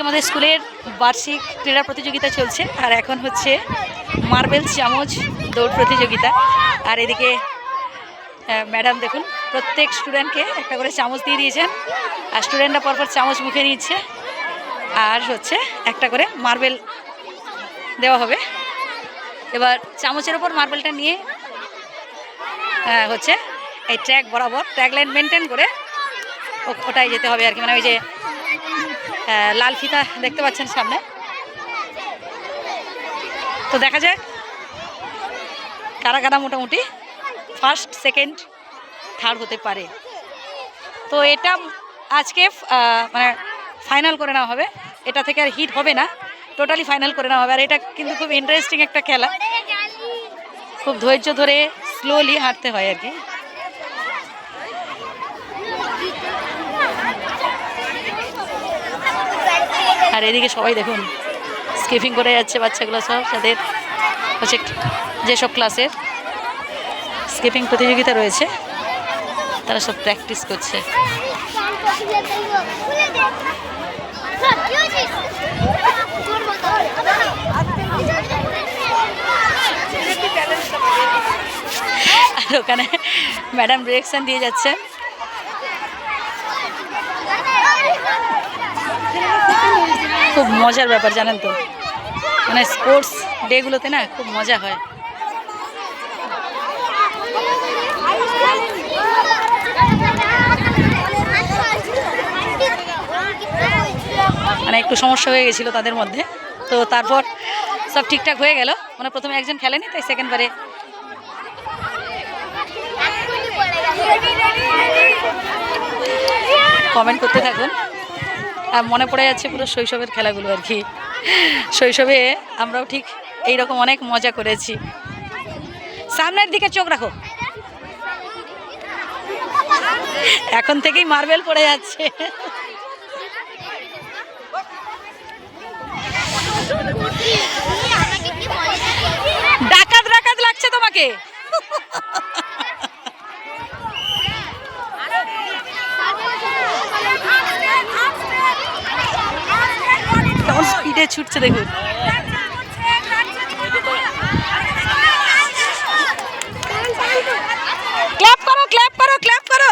আমাদের স্কুলের বার্ষিক ক্রীড়া প্রতিযোগিতা চলছে আর এখন হচ্ছে মার্বেল চামচ দৌড় প্রতিযোগিতা। আর এদিকে ম্যাডাম দেখুন প্রত্যেক স্টুডেন্টকে একটা করে চামচ দিয়ে দিয়েছেন আর স্টুডেন্টরা পরপর চামচ মুখে নিচ্ছে আর হচ্ছে একটা করে মার্বেল দেওয়া হবে। এবার চামচের ওপর মার্বেলটা নিয়ে হচ্ছে এই ট্র্যাক বরাবর ট্র্যাক লাইন মেনটেন করে ওটাই যেতে হবে আর কি, মানে ওই যে লাল ফিতা দেখতে পাচ্ছেন সামনে। তো দেখা যাক কারা কারা মোটামুটি ফার্স্ট সেকেন্ড থার্ড হতে পারে। তো এটা আজকে মানে ফাইনাল করে নেওয়া হবে, এটা থেকে আর হিট হবে না, টোটালি ফাইনাল করে নেওয়া হবে। আর এটা কিন্তু খুব ইন্টারেস্টিং একটা খেলা, খুব ধৈর্য ধরে স্লোলি হাঁটতে হয় আর কি। আর এদিকে সবাই দেখুন স্কিপিং করে যাচ্ছে বাচ্চাগুলো সব, যাদের হচ্ছে যেসব ক্লাসের স্কিপিং প্রতিযোগিতা রয়েছে তারা সব প্র্যাকটিস করছে। আর ওখানে ম্যাডাম ডিরেকশন দিয়ে যাচ্ছে। খুব মজার ব্যাপার জানেন তো, মানে স্পোর্টস ডেগুলোতে না খুব মজা হয়। মানে একটু সমস্যা হয়ে গেছিলো তাদের মধ্যে, তো তারপর সব ঠিকঠাক হয়ে গেল। মানে প্রথমে একজন খেলেনি, তাই সেকেন্ড বারে কমেন্ট করতে থাকুন। আর মনে পড়ে যাচ্ছে পুরো শৈশবের খেলাগুলো আর কি। শৈশবে আমরাও ঠিক এইরকম অনেক মজা করেছি। সামনের দিকে চোখ রাখো, এখন থেকেই মার্বেল পড়ে যাচ্ছে। ডাকাত ডাকাত লাগছে তোমাকে। কেমন স্পিডে ছুটছে দেখুন। ক্ল্যাপ করো ক্ল্যাপ করো ক্ল্যাপ করো।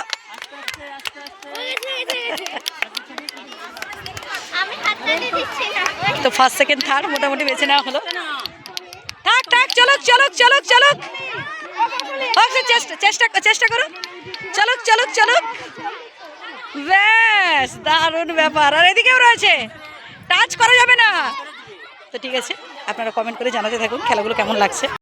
তো ফার্স্ট সেকেন্ড থার্ড মোটামুটি বেছে নেওয়া হলো। থাক থাক চলুক চলুক চলুক চলুক, চেষ্টা চেষ্টা করো, চলুক চলুক চলুক। ব্যাস দারুণ ব্যাপার। আর এদিকেও রয়েছে, টাচ করা যাবে না। তো ঠিক আছে, আপনারা কমেন্ট করে জানাতে থাকুন খেলাগুলো কেমন লাগছে।